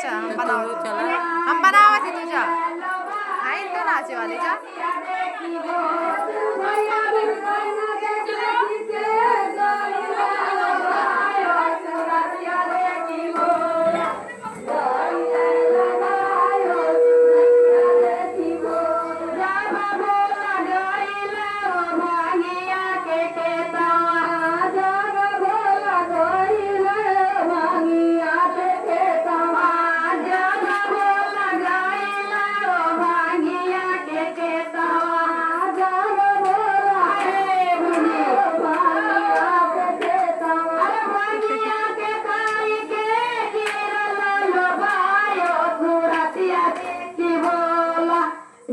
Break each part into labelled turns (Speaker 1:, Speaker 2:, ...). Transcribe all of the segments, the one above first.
Speaker 1: अच्छा हम बनावत तुझ्या आहे तो नाचेवालीच्या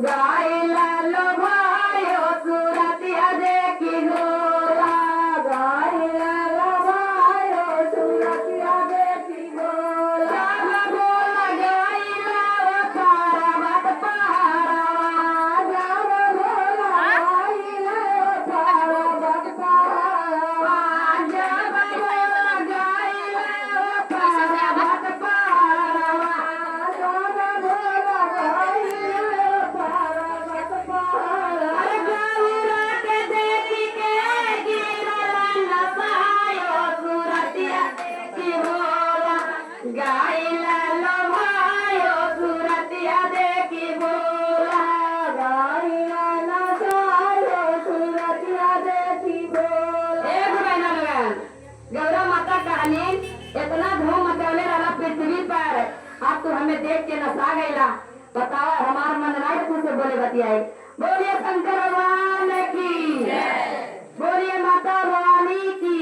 Speaker 2: गाइला लो भाइयो सुरतिया देखी गोला गाइला लो भाइयो सुरतिया देखी गोला बोला गाइला ओ पारा मत पहाड़ा जान बोला गाइला ओ पारा मत पहाड़ा जब बोला गाइला ओ पारा मत पहाड़ा जान बोला गाइला गाइला लो भाइयो सुरतिया देखी बोला गाइला लो भाइयो सुरतिया देखी बोला एक महीना लगा गौरा माता कहानी इतना धूम मचाले रहा पृथ्वी पर आज तो हमें देख के नसा गईला बताओ हमार मन रात से बोले बतियाई बोलिए शंकर भगवान की बोलिए माता भवानी की